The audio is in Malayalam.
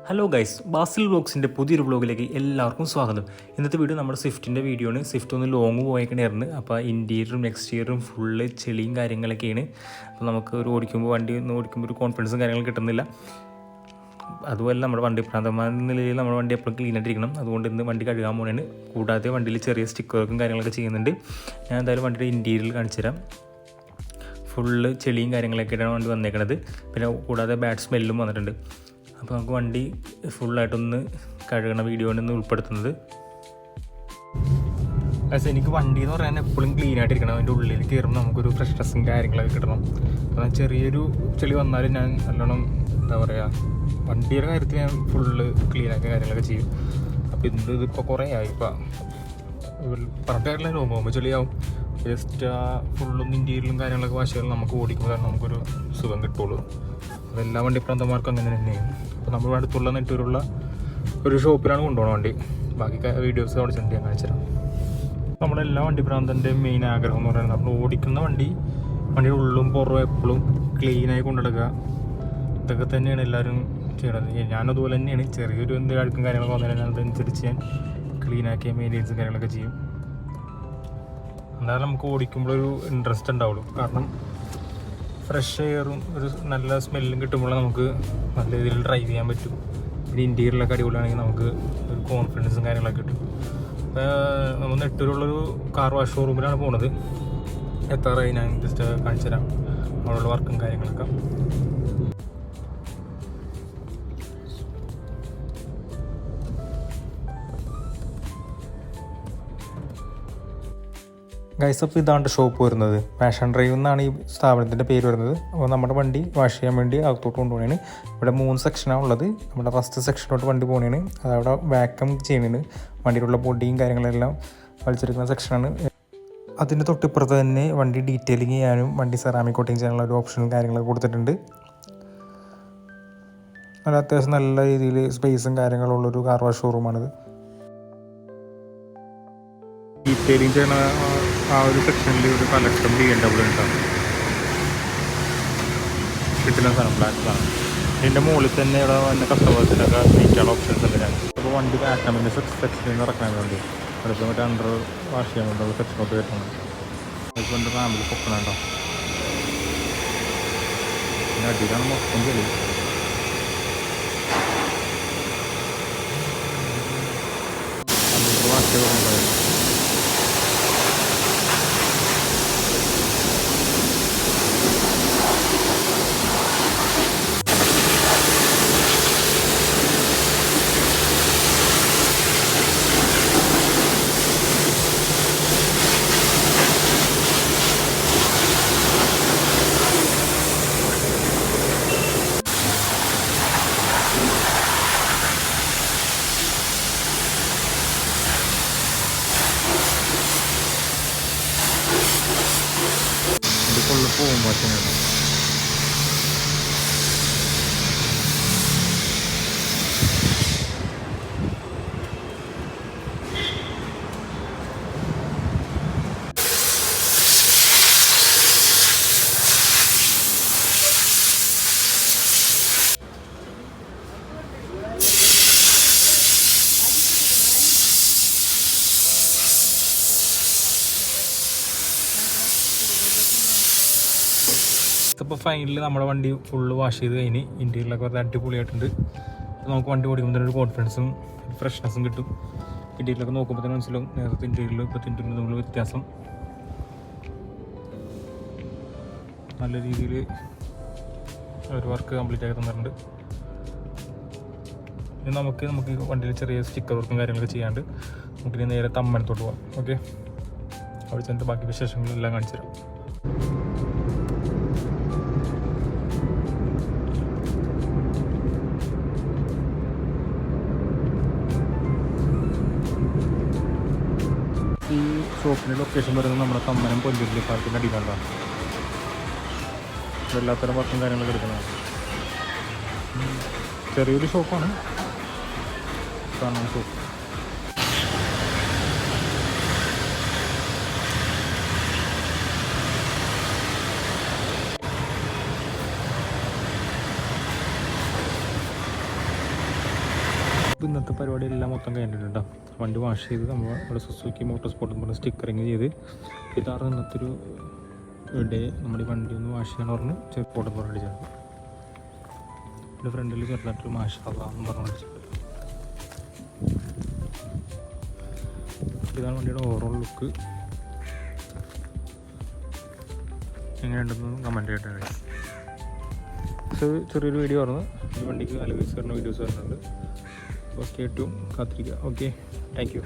ഹലോ ഗൈസ്, ബാസിൽ വ്ളോഗ്സിൻ്റെ പുതിയൊരു വ്ളോഗിലേക്ക് എല്ലാവർക്കും സ്വാഗതം. ഇന്നത്തെ വീഡിയോ നമ്മുടെ സ്വിഫ്റ്റിൻ്റെ വീഡിയോ ആണ്. സ്വിഫ്റ്റ് ഒന്ന് ലോങ് പോയേക്കണായിരുന്നു. അപ്പോൾ ഇൻറ്റീരിയറും എക്സ്റ്റീരിയറും ഫുള്ള് ചെളിയും കാര്യങ്ങളൊക്കെയാണ്. അപ്പോൾ നമുക്ക് വണ്ടി ഒന്ന് ഓടിക്കുമ്പോൾ ഒരു കോൺഫിഡൻസും കാര്യങ്ങളും കിട്ടുന്നില്ല. അതുപോലെ നമ്മുടെ വണ്ടി പ്രാന്തമായ നിലയിൽ നമ്മുടെ വണ്ടി എപ്പോഴും ക്ലീൻ ആയിട്ടിരിക്കണം. അതുകൊണ്ട് ഇന്ന് വണ്ടി കഴുകാൻ പോകുന്നതാണ്. കൂടാതെ വണ്ടിയിൽ ചെറിയ സ്റ്റിക്കറും കാര്യങ്ങളൊക്കെ ചെയ്യുന്നുണ്ട്. ഞാൻ എന്തായാലും വണ്ടിയുടെ ഇൻറ്റീരിയൽ കാണിച്ചു തരാം. ഫുള്ള് ചെളിയും കാര്യങ്ങളൊക്കെയാണ് വണ്ടി വന്നേക്കണത്. പിന്നെ കൂടാതെ ബാഡ് സ്മെല്ലും വന്നിട്ടുണ്ട്. അപ്പോൾ നമുക്ക് വണ്ടി ഫുള്ളായിട്ടൊന്ന് കഴുകണ വീഡിയോ ആണ് ഇന്ന് ഉൾപ്പെടുത്തുന്നത്. എനിക്ക് വണ്ടി എന്ന് പറയാൻ എപ്പോഴും ക്ലീൻ ആയിട്ടിരിക്കണം. അതിൻ്റെ ഉള്ളിൽ കയറുമ്പോൾ നമുക്കൊരു ഫ്രഷ്നെസ്സും കാര്യങ്ങളൊക്കെ കിട്ടണം. അപ്പോൾ ചെറിയൊരു ചെളി വന്നാലും ഞാൻ നല്ലോണം എന്താ പറയുക, വണ്ടിയുടെ കാര്യത്തിൽ ഞാൻ ഫുള്ള് ക്ലീനാക്കി കാര്യങ്ങളൊക്കെ ചെയ്യും. അപ്പോൾ ഇതിപ്പോൾ കുറേ ആയി. ഇപ്പം പറഞ്ഞിട്ടായിട്ടുള്ള പോകുമ്പോൾ ചെളിയാവും. ജസ്റ്റ് ആ ഫുള്ളും ഇൻറ്റീരിയലും കാര്യങ്ങളൊക്കെ വാഷ് ചെയ്താൽ നമുക്ക് ഓടിക്കുമ്പോഴാണ് നമുക്കൊരു സുഖം കിട്ടുള്ളൂ. അതെല്ലാ വണ്ടി പ്രാന്തന്മാർക്കും അങ്ങനെ തന്നെയാണ്. അപ്പോൾ നമ്മൾ അടുത്തുള്ള നെട്ടൂരുള്ള ഒരു ഷോപ്പിലാണ് കൊണ്ടുപോകണം വണ്ടി. ബാക്കി വീഡിയോസ് അവിടെ ചെന്ന് ഞാൻ കാണിച്ചു തരാം. നമ്മുടെ എല്ലാ വണ്ടി പ്രാന്തൻ്റെ മെയിൻ ആഗ്രഹം എന്ന് പറയുന്നത് നമ്മൾ ഓടിക്കുന്ന വണ്ടിയുടെ ഉള്ളും പുറവും എപ്പോഴും ക്ലീനായി കൊണ്ടുനടക്കുക. ഇതൊക്കെ തന്നെയാണ് എല്ലാവരും ചെയ്യണത്. ഞാനതുപോലെ തന്നെയാണ്. ചെറിയൊരു എന്തെങ്കിലും അഴുക്കും കാര്യങ്ങളൊക്കെ വന്നാലും അതനുസരിച്ച് ഞാൻ ക്ലീനാക്കിയ മെയിൻ്റെനൻസും കാര്യങ്ങളൊക്കെ ചെയ്യും. എന്നാലും നമുക്ക് ഓടിക്കുമ്പോഴൊരു ഇൻട്രസ്റ്റ് ഉണ്ടാവുള്ളൂ. കാരണം ഫ്രഷ് എയറും ഒരു നല്ല സ്മെല്ലും കിട്ടുമ്പോൾ നമുക്ക് നല്ല രീതിയിൽ ഡ്രൈവ് ചെയ്യാൻ പറ്റും. പിന്നെ ഇൻറ്റീരിയലൊക്കെ അടിപൊളിയാണെങ്കിൽ നമുക്ക് ഒരു കോൺഫിഡൻസും കാര്യങ്ങളൊക്കെ കിട്ടും. നമ്മൾ നെട്ടൂരുള്ളൊരു കാർ വാഷ് ഷോറൂമിലാണ് പോകുന്നത്. എത്താറായി ഞാൻ ജസ്റ്റ് കാണിച്ചു തരാം അവിടെയുള്ള വർക്കും കാര്യങ്ങളൊക്കെ. ഗൈസ്, അപ്പോൾ ഇതാണ് ഷോപ്പ് വരുന്നത്. പാഷൻ ഡ്രൈവ് എന്നാണ് ഈ സ്ഥാപനത്തിൻ്റെ പേര് വരുന്നത്. അപ്പോൾ നമ്മുടെ വണ്ടി വാഷ് ചെയ്യാൻ വേണ്ടി അകത്തോട്ട് കൊണ്ടുപോകണേന്. ഇവിടെ 3 സെക്ഷനാണ് ഉള്ളത്. നമ്മുടെ ഫസ്റ്റ് സെക്ഷനോട്ട് വണ്ടി പോകണേന്. അതവിടെ വാക്കം ചെയ്യണേന്. വണ്ടിയിലുള്ള പൊടിയും കാര്യങ്ങളെല്ലാം വലിച്ചെടുക്കുന്ന സെക്ഷനാണ്. അതിൻ്റെ തൊട്ടിപ്പുറത്ത് തന്നെ വണ്ടി ഡീറ്റെയിലിങ് ചെയ്യാനും വണ്ടി സെറാമിക് കോട്ടിങ് ചെയ്യാനുള്ള ഒരു ഓപ്ഷനും കാര്യങ്ങളൊക്കെ കൊടുത്തിട്ടുണ്ട്. അത് അത്യാവശ്യം നല്ല രീതിയിൽ സ്പേസും കാര്യങ്ങളുള്ളൊരു കാർ വാഷ് ഷോറൂമാണിത്. ഡീറ്റെയിലിംഗ് ചെയ്യുന്ന ആ ഒരു സെക്ഷനിൽ ഒരു കലക്ടറും BMW ഉണ്ടാവും. കിട്ടുന്ന സാധനം ബ്ലാക്ക് സാധനം. ഇതിൻ്റെ മുകളിൽ തന്നെ ഇവിടെ വന്ന കസ്റ്റമേഴ്സിനൊക്കെ നീക്കാനുള്ള ഓപ്ഷൻസ് ഉണ്ട്. ഞാൻ അപ്പോൾ വണ്ടി വാക്കമിൻ്റെ സെക്ഷനിൽ നിന്ന് ഇറക്കാൻ വേണ്ടി അതിപ്പോൾ മറ്റേ അണ്ടർ വാഷ് ചെയ്യാൻ വേണ്ടിയുള്ള സെക്ഷനോട്ട് വരുന്നത്. അതിപ്പോൾ എൻ്റെ ഫാമിലി പൊക്കണുണ്ടോ. പിന്നെ അടിയിലാണ് മൊത്തം ചെളി. വാഷ് ചെയ്തുകൊണ്ടായിരുന്നു. ഫുള്ള് പോകുമ്പോൾ തന്നെ ഇപ്പോൾ ഫൈനലിൽ നമ്മുടെ വണ്ടി ഫുള്ള് വാഷ് ചെയ്ത് കഴിഞ്ഞ് ഇൻറ്റീരിയലൊക്കെ വളരെ അടിപൊളിയായിട്ടുണ്ട്. നമുക്ക് വണ്ടി ഓടിക്കുമ്പോൾ തന്നെ ഒരു കോൺഫിഡൻസും ഫ്രഷ്നെസ്സും കിട്ടും. ഇൻറ്റീരിയലൊക്കെ നോക്കുമ്പോൾ തന്നെ മനസ്സിലാവും നേരത്തെ ഇൻറ്റീരിയലും ഇപ്പോഴത്തെ ഇൻറ്റീരിയലും തമ്മിൽ വ്യത്യാസം. നല്ല രീതിയിൽ ഒരു വർക്ക് കംപ്ലീറ്റ് ആക്കി തന്നിട്ടുണ്ട്. ഇനി നമുക്ക് വണ്ടിയിൽ ചെറിയ സ്റ്റിക്കർ വർക്കും കാര്യങ്ങളൊക്കെ ചെയ്യാണ്ട് നമുക്കിനി നേരെ തമ്മനത്തോട്ട് പോകാം. ഓക്കെ, അവിടെ ചെന്നിട്ട് ബാക്കി വിശേഷങ്ങളെല്ലാം കാണിച്ചു തരാം. ഈ ഷോപ്പിൻ്റെ ലൊക്കേഷൻ വരുന്നത് നമ്മുടെ തമ്മനം പൊന്തിരി പാർക്കിൻ്റെ അടിയിലാണ്. എല്ലാത്തരം വർക്കും കാര്യങ്ങളൊക്കെ എടുക്കുന്നതാണ്. ചെറിയൊരു ഷോപ്പാണ് ഷോപ്പ്. ഇന്നത്തെ പരിപാടിയെല്ലാം മൊത്തം കഴിഞ്ഞിട്ടുണ്ട് കേട്ടോ. വണ്ടി വാഷ് ചെയ്ത് നമ്മൾ ഇവിടെ സുസുക്കി മോട്ടോർ സ്പോർട്ട് പറഞ്ഞ സ്റ്റിക്കറിങ് ചെയ്ത് ഇതാണ് ഇന്നത്തെ ഒരു ഡേ. നമ്മുടെ ഈ വണ്ടി ഒന്ന് വാഷ് ചെയ്യാൻ പറഞ്ഞ് ചെറുപ്പോട്ടം പറഞ്ഞ് അടിച്ചാണ്. എൻ്റെ ഫ്രണ്ടിൽ ചെറുതായിട്ടൊരു മാഷാന്ന് പറഞ്ഞ് അടിച്ചിട്ടുണ്ട്. ഇതാണ് വണ്ടിയുടെ ഓവറോൾ ലുക്ക്. എങ്ങനെയുണ്ടെന്ന് കമൻറ്റ് ചെയ്തിട്ട് കഴിയും. ചെറിയൊരു വീഡിയോ പറഞ്ഞു. ഈ വണ്ടിക്ക് അലവീസ് വരുന്ന വീഡിയോസ് വരുന്നുണ്ട്. അപ്പോൾ സ്റ്റേ ട്യൂൺ, കാത്തിരിക്കുക. Okay, thank you.